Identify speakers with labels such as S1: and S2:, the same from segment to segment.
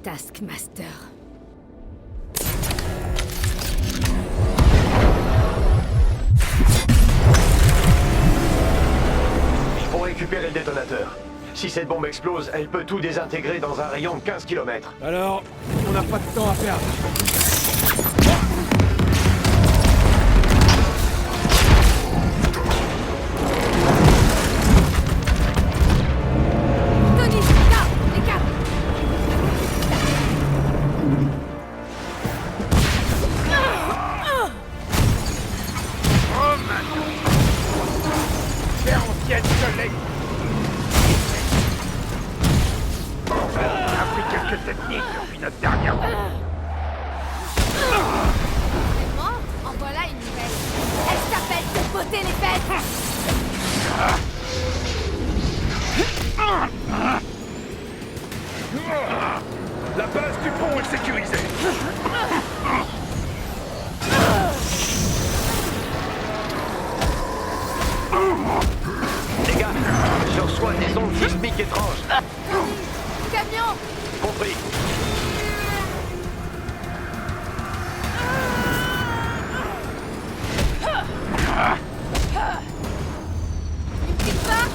S1: Taskmaster.
S2: Il faut récupérer le détonateur. Si cette bombe explose, elle peut tout désintégrer dans un rayon de 15 km.
S3: Alors, on n'a pas de temps à perdre.
S1: Tony, là, les câbles.
S4: Oh maintenant! C'est ancienne collègue! On a pris quelques techniques depuis notre dernière fois.
S1: Vraiment, en voilà une nouvelle. Elle s'appelle te botter les fesses.
S4: La base du pont est sécurisée.
S2: Les gars, je reçois des ondes sismiques étranges.
S1: Camion.
S2: Compris.
S1: Une petite pas.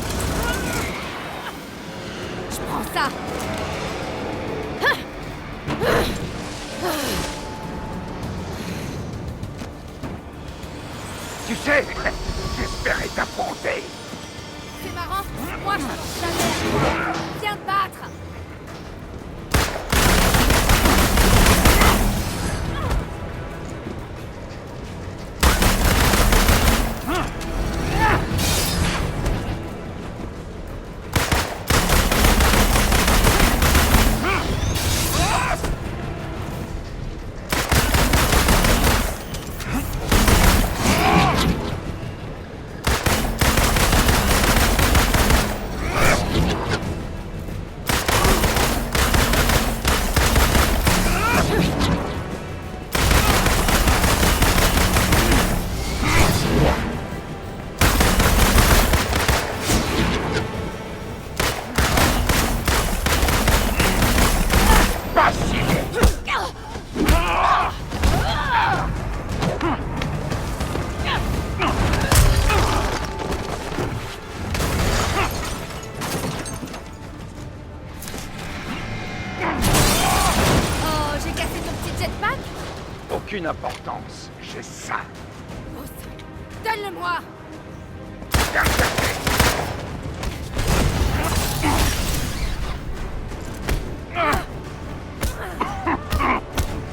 S1: Je prends ça.
S4: Tu sais, j'espérais t'affronter.
S1: C'est marrant. Moi, je lance jamais. Viens te battre.
S4: Pas si vite.
S1: Oh, j'ai cassé ton petit jetpack.
S4: Aucune importance. J'ai ça.
S1: Boss, donne-le-moi.
S4: Bien cherché.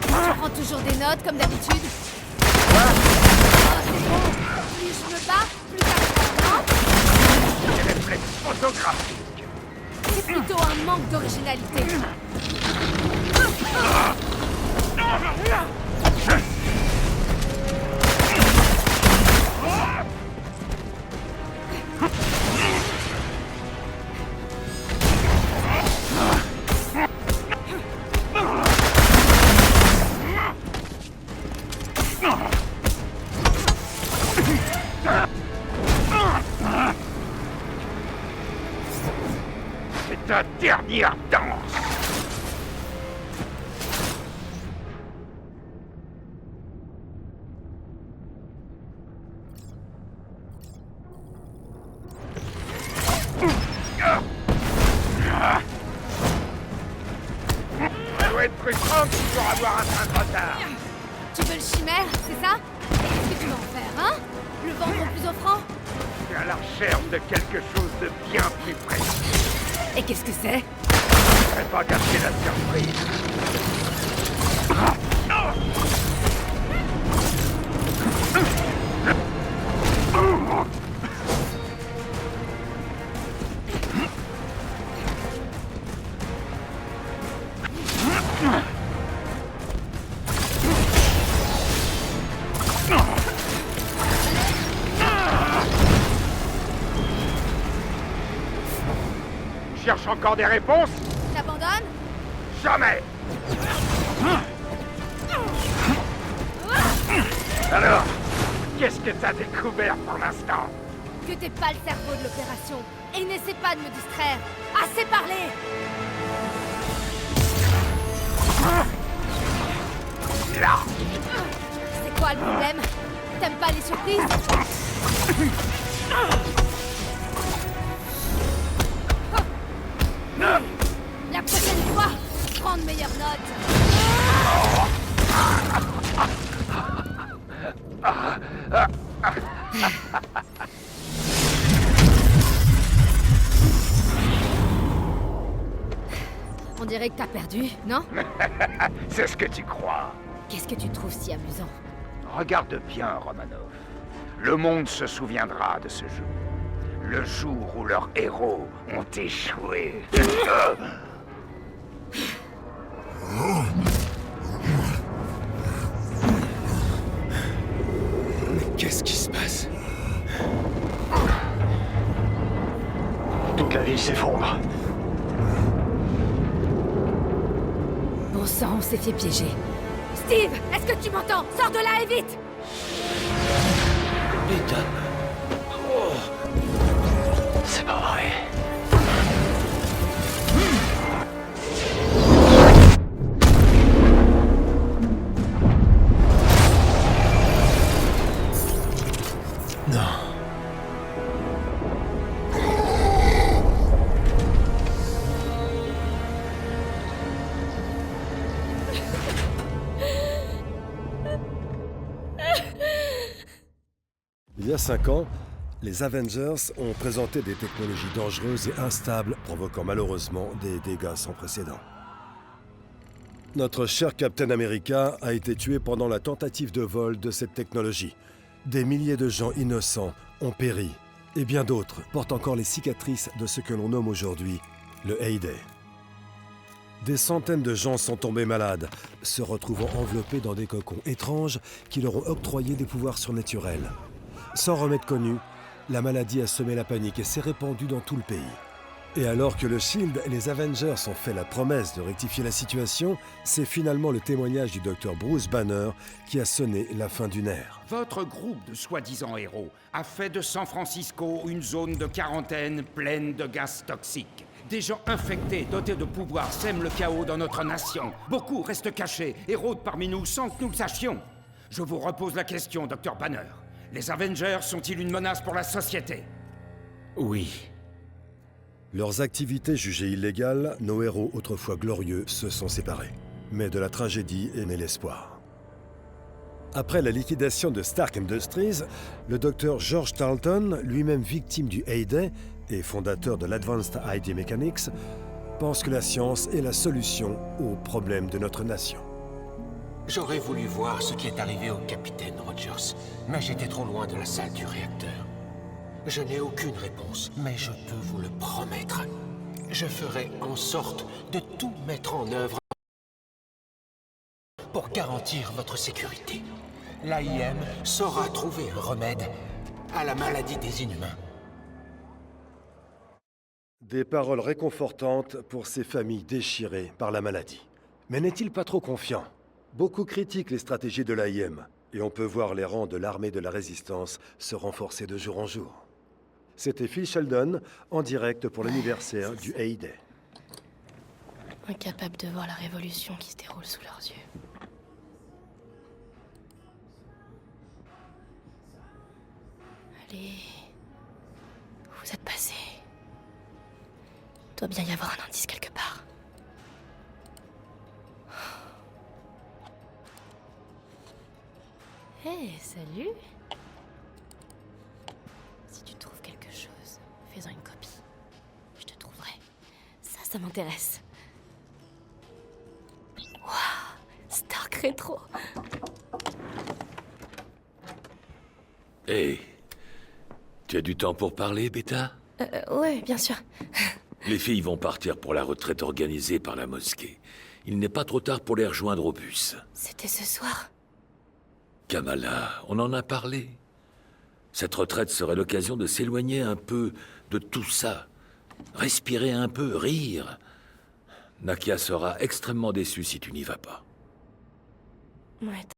S1: Tu prends toujours des notes comme d'habitude. Oh, c'est bon. Plus je me bats, plus t'apprends, non?
S4: Des réflexes photographiques.
S1: C'est plutôt un manque d'originalité.
S4: C'est ta dernière danse. Ça doit être frustrant pour avoir un train de retard.
S1: Tu veux le chimère, c'est ça? Qu'est-ce que tu veux en faire, hein? Le vendre au plus offrant?
S4: C'est à la recherche de quelque chose de bien plus précis.
S1: Et qu'est-ce que c'est?
S4: Je vais pas gâcher la surprise. Cherche encore des réponses?
S1: T'abandonnes?
S4: Jamais! Alors, qu'est-ce que t'as découvert pour l'instant?
S1: Que t'es pas le cerveau de l'opération. Et n'essaie pas de me distraire. Assez parlé!
S4: Là.
S1: C'est quoi le problème? T'aimes pas les surprises? La prochaine fois, prends de meilleures notes. On dirait que t'as perdu, non?
S4: C'est ce que tu crois.
S1: Qu'est-ce que tu trouves si amusant?
S4: Regarde bien, Romanov. Le monde se souviendra de ce jour. Le jour où leurs héros ont échoué.
S3: Mais qu'est-ce qui se passe?
S2: Toute la ville s'effondre.
S1: Bon sang, on s'est fait piéger. Steve, est-ce que tu m'entends? Sors de là et vite!
S5: Beta.
S2: C'est pas vrai.
S5: Non.
S6: Il y a 5 ans, les Avengers ont présenté des technologies dangereuses et instables, provoquant malheureusement des dégâts sans précédent. Notre cher Captain America a été tué pendant la tentative de vol de cette technologie. Des milliers de gens innocents ont péri, et bien d'autres portent encore les cicatrices de ce que l'on nomme aujourd'hui le Heyday. Des centaines de gens sont tombés malades, se retrouvant enveloppés dans des cocons étranges qui leur ont octroyé des pouvoirs surnaturels. Sans remède connu, la maladie a semé la panique et s'est répandue dans tout le pays. Et alors que le Shield et les Avengers ont fait la promesse de rectifier la situation, c'est finalement le témoignage du docteur Bruce Banner qui a sonné la fin d'une ère.
S4: Votre groupe de soi-disant héros a fait de San Francisco une zone de quarantaine pleine de gaz toxiques. Des gens infectés, dotés de pouvoirs, sèment le chaos dans notre nation. Beaucoup restent cachés et rôdent parmi nous sans que nous le sachions. Je vous repose la question, docteur Banner. Les Avengers sont-ils une menace pour la société?
S5: Oui.
S6: Leurs activités jugées illégales, nos héros autrefois glorieux se sont séparés. Mais de la tragédie est né l'espoir. Après la liquidation de Stark Industries, le docteur George Tarleton, lui-même victime du Heyday et fondateur de l'Advanced ID Mechanics, pense que la science est la solution aux problèmes de notre nation.
S5: J'aurais voulu voir ce qui est arrivé au capitaine Rogers, mais j'étais trop loin de la salle du réacteur. Je n'ai aucune réponse, mais je peux vous le promettre. Je ferai en sorte de tout mettre en œuvre pour garantir votre sécurité. L'AIM saura trouver un remède à la maladie des inhumains.
S6: Des paroles réconfortantes pour ces familles déchirées par la maladie. Mais n'est-il pas trop confiant? Beaucoup critiquent les stratégies de l'AIM, et on peut voir les rangs de l'armée de la résistance se renforcer de jour en jour. C'était Phil Sheldon, en direct pour l'anniversaire du Heyday.
S7: Incapables de voir la révolution qui se déroule sous leurs yeux. Allez... Vous êtes passé. Doit bien y avoir un indice quelque part. Hé, salut. Si tu trouves quelque chose, fais-en une copie. Je te trouverai. Ça m'intéresse. Waouh, Stark Rétro.
S5: Hé, tu as du temps pour parler, Beta?
S7: Ouais, bien sûr.
S5: Les filles vont partir pour la retraite organisée par la mosquée. Il n'est pas trop tard pour les rejoindre au bus.
S7: C'était ce soir.
S5: Kamala, on en a parlé. Cette retraite serait l'occasion de s'éloigner un peu de tout ça. Respirer un peu, rire. Nakia sera extrêmement déçue si tu n'y vas pas.
S7: Ouais,